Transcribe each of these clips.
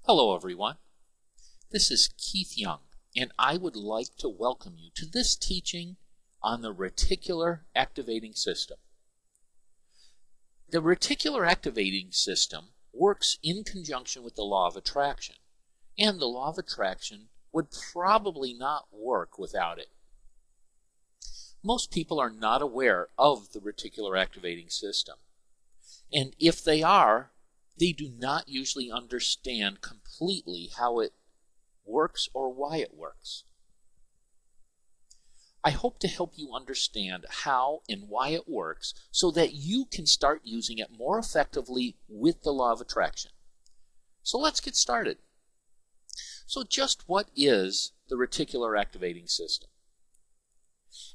Hello everyone, this is Keith Young, and I would like to welcome you to this teaching on the Reticular Activating System. The Reticular Activating System works in conjunction with the law of attraction, and the law of attraction would probably not work without it. Most people are not aware of the Reticular Activating System, and if they are, they do not usually understand completely how it works or why it works. I hope to help you understand how and why it works so that you can start using it more effectively with the law of attraction. So let's get started. So just what is the Reticular Activating System?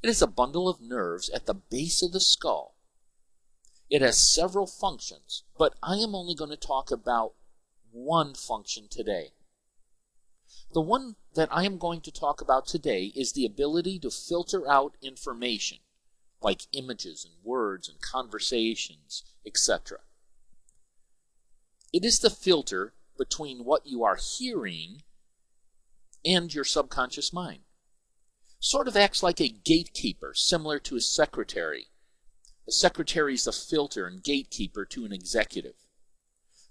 It is a bundle of nerves at the base of the skull. It has several functions, but I am only going to talk about one function today. The one that I am going to talk about today is the ability to filter out information, like images and words and conversations, etc. It is the filter between what you are hearing and your subconscious mind. Sort of acts like a gatekeeper, similar to a secretary. The secretary is the filter and gatekeeper to an executive.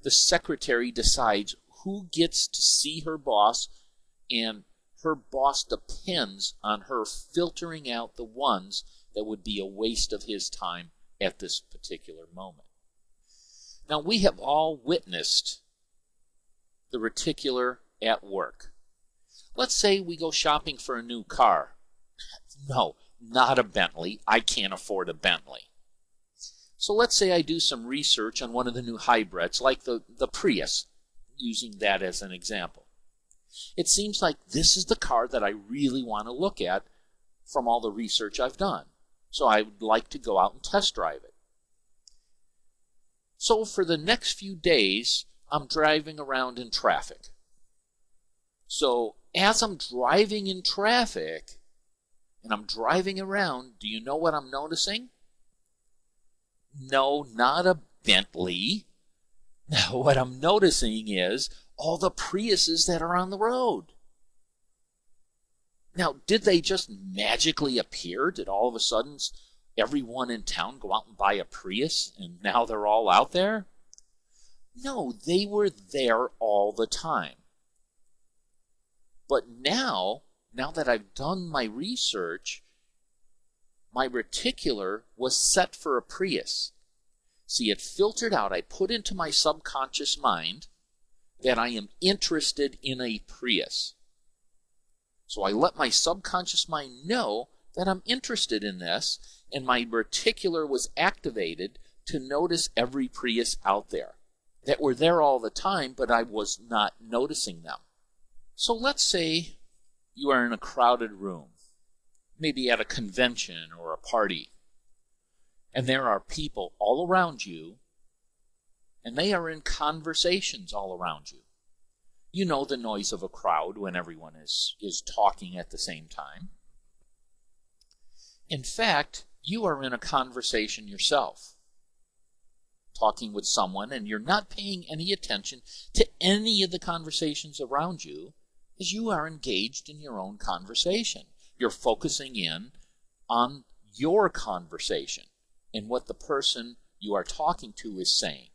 The secretary decides who gets to see her boss, and her boss depends on her filtering out the ones that would be a waste of his time at this particular moment. Now, we have all witnessed the reticular at work. Let's say we go shopping for a new car. No, not a Bentley. I can't afford a Bentley. So let's say I do some research on one of the new hybrids, like the Prius, using that as an example. It seems like this is the car that I really want to look at from all the research I've done. So I would like to go out and test drive it. So for the next few days, I'm driving around in traffic. So as I'm driving in traffic, and I'm driving around, do you know what I'm noticing? No, not a Bentley. Now, what I'm noticing is all the Priuses that are on the road. Now, did they just magically appear? Did all of a sudden everyone in town go out and buy a Prius and now they're all out there? No, they were there all the time. But now that I've done my research, my reticular was set for a Prius. See, it filtered out. I put into my subconscious mind that I am interested in a Prius. So I let my subconscious mind know that I'm interested in this, and my reticular was activated to notice every Prius out there that were there all the time, but I was not noticing them. So let's say you are in a crowded room, maybe at a convention or a party, and there are people all around you, and they are in conversations all around you. You know the noise of a crowd when everyone is talking at the same time. In fact, you are in a conversation yourself, talking with someone, and you're not paying any attention to any of the conversations around you as you are engaged in your own conversation. You're focusing in on your conversation and what the person you are talking to is saying.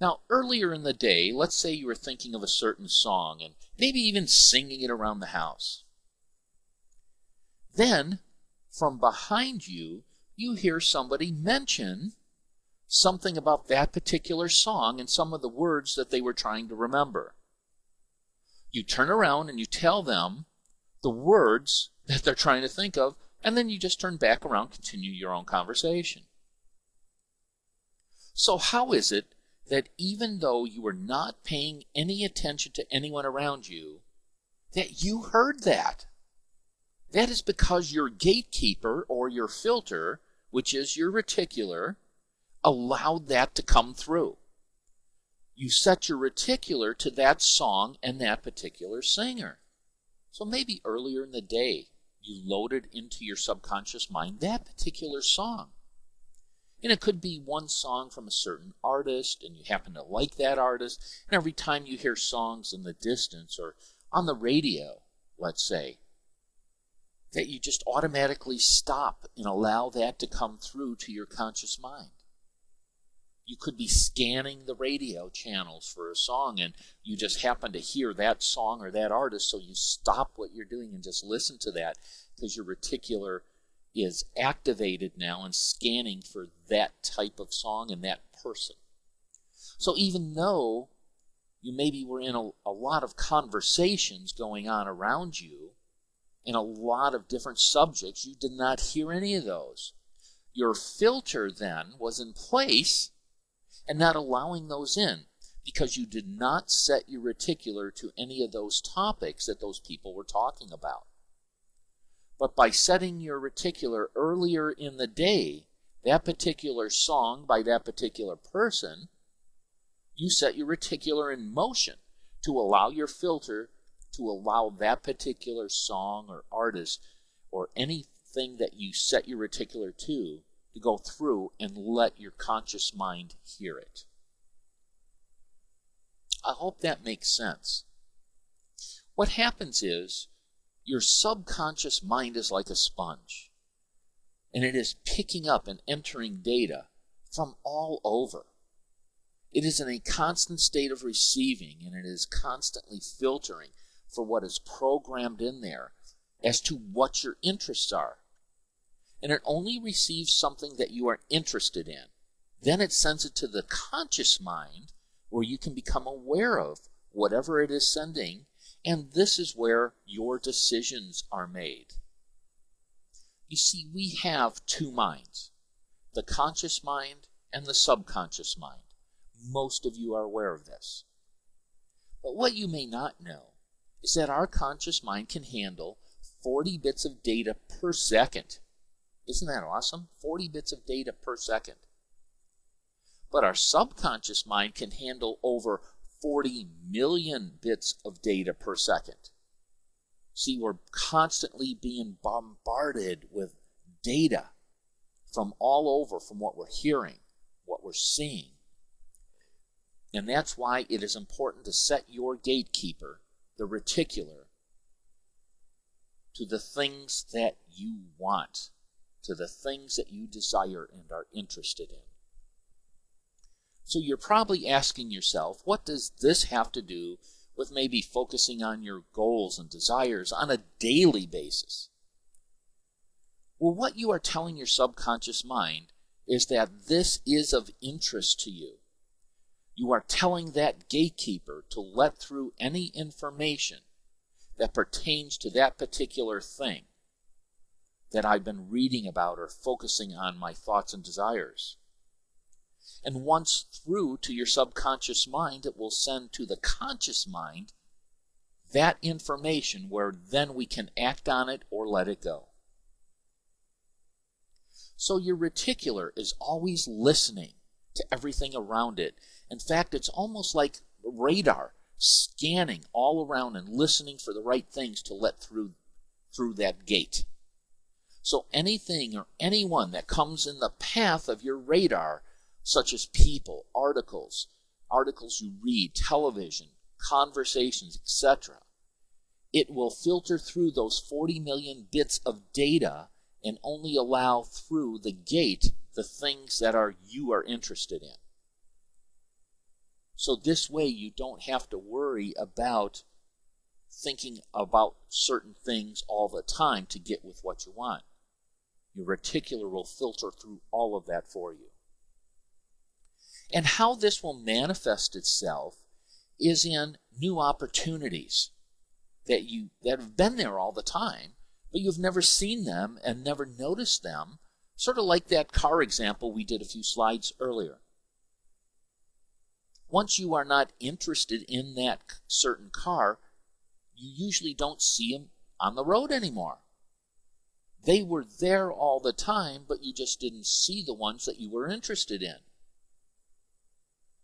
Now, earlier in the day, let's say you were thinking of a certain song and maybe even singing it around the house. Then, from behind you, you hear somebody mention something about that particular song and some of the words that they were trying to remember. You turn around and you tell them the words that they're trying to think of, and then you just turn back around and continue your own conversation. So how is it that even though you were not paying any attention to anyone around you, that you heard that? That is because your gatekeeper or your filter, which is your reticular, allowed that to come through. You set your reticular to that song and that particular singer. So maybe earlier in the day, you loaded into your subconscious mind that particular song. And it could be one song from a certain artist, and you happen to like that artist, and every time you hear songs in the distance or on the radio, let's say, that you just automatically stop and allow that to come through to your conscious mind. You could be scanning the radio channels for a song, and you just happen to hear that song or that artist, so you stop what you're doing and just listen to that, because your reticular is activated now and scanning for that type of song and that person. So even though you maybe were in a lot of conversations going on around you, in a lot of different subjects, you did not hear any of those. Your filter then was in place and not allowing those in, because you did not set your reticular to any of those topics that those people were talking about. But by setting your reticular earlier in the day, that particular song by that particular person, you set your reticular in motion to allow your filter to allow that particular song or artist or anything that you set your reticular to go through and let your conscious mind hear it. I hope that makes sense. What happens is your subconscious mind is like a sponge, and it is picking up and entering data from all over. It is in a constant state of receiving, and it is constantly filtering for what is programmed in there as to what your interests are. And it only receives something that you are interested in. Then it sends it to the conscious mind, where you can become aware of whatever it is sending, and this is where your decisions are made. You see, we have two minds, the conscious mind and the subconscious mind. Most of you are aware of this. But what you may not know is that our conscious mind can handle 40 bits of data per second. Isn't that awesome? 40 bits of data per second. But our subconscious mind can handle over 40 million bits of data per second. See, we're constantly being bombarded with data from all over, from what we're hearing, what we're seeing. And that's why it is important to set your gatekeeper, the reticular, to the things that you want, to the things that you desire and are interested in. So you're probably asking yourself, what does this have to do with maybe focusing on your goals and desires on a daily basis? Well, what you are telling your subconscious mind is that this is of interest to you. You are telling that gatekeeper to let through any information that pertains to that particular thing that I've been reading about or focusing on my thoughts and desires. And once through to your subconscious mind, it will send to the conscious mind that information, where then we can act on it or let it go. So your reticular is always listening to everything around it. In fact, it's almost like radar, scanning all around and listening for the right things to let through that gate. So anything or anyone that comes in the path of your radar, such as people, articles you read, television, conversations, etc., it will filter through those 40 million bits of data and only allow through the gate the things that you are interested in. So this way you don't have to worry about thinking about certain things all the time to get with what you want. Your reticular will filter through all of that for you. And how this will manifest itself is in new opportunities that have been there all the time, but you've never seen them and never noticed them, sort of like that car example we did a few slides earlier. Once you are not interested in that certain car, you usually don't see them on the road anymore. They were there all the time, but you just didn't see the ones that you were interested in.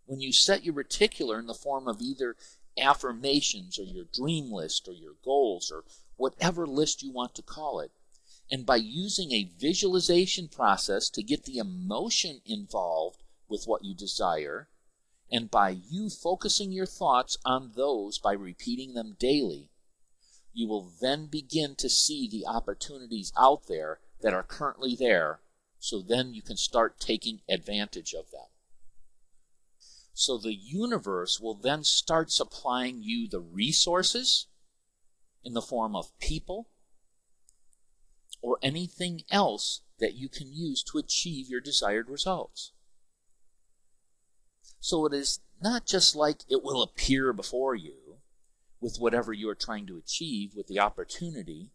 When you set your reticular in the form of either affirmations or your dream list or your goals or whatever list you want to call it, And by using a visualization process to get the emotion involved with what you desire, and by you focusing your thoughts on those by repeating them daily, you will then begin to see the opportunities out there that are currently there, so then you can start taking advantage of them. So the universe will then start supplying you the resources in the form of people or anything else that you can use to achieve your desired results. So it is not just like it will appear before you with whatever you are trying to achieve, with the opportunity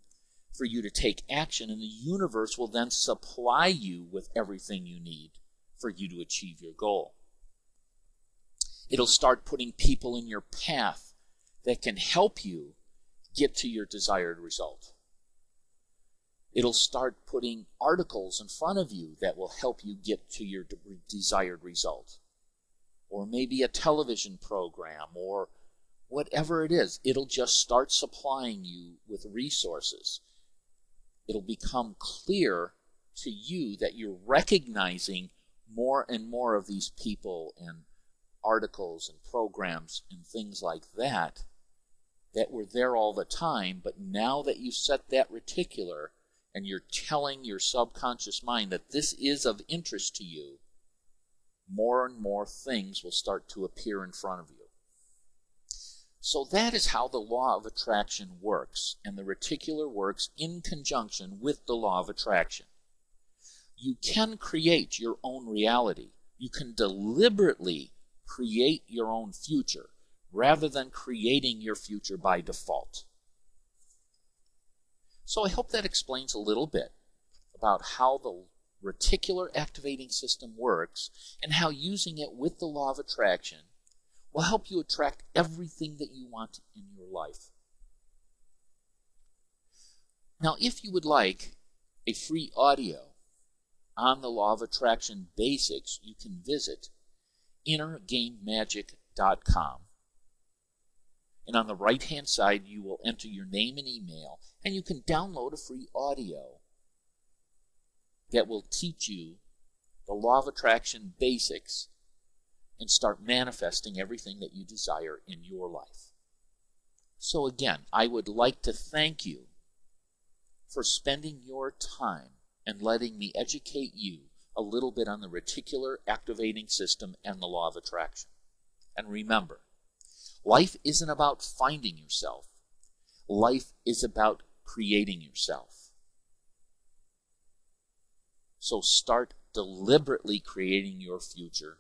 for you to take action, and the universe will then supply you with everything you need for you to achieve your goal. It'll start putting people in your path that can help you get to your desired result. It'll start putting articles in front of you that will help you get to your desired result. Or maybe a television program, or whatever it is. It'll just start supplying you with resources. It'll become clear to you that you're recognizing more and more of these people and articles and programs and things like that were there all the time, but now that you've set that reticular and you're telling your subconscious mind that this is of interest to you, more and more things will start to appear in front of you. So that is how the law of attraction works, and the reticular works in conjunction with the law of attraction. You can create your own reality. You can deliberately create your own future rather than creating your future by default. So I hope that explains a little bit about how the reticular activating system works and how using it with the law of attraction will help you attract everything that you want in your life. Now, if you would like a free audio on the law of attraction basics, you can visit innergamemagic.com. And on the right-hand side, you will enter your name and email, and you can download a free audio that will teach you the law of attraction basics and start manifesting everything that you desire in your life. So again, I would like to thank you for spending your time and letting me educate you a little bit on the reticular activating system and the law of attraction. And remember, life isn't about finding yourself. Life is about creating yourself. So start deliberately creating your future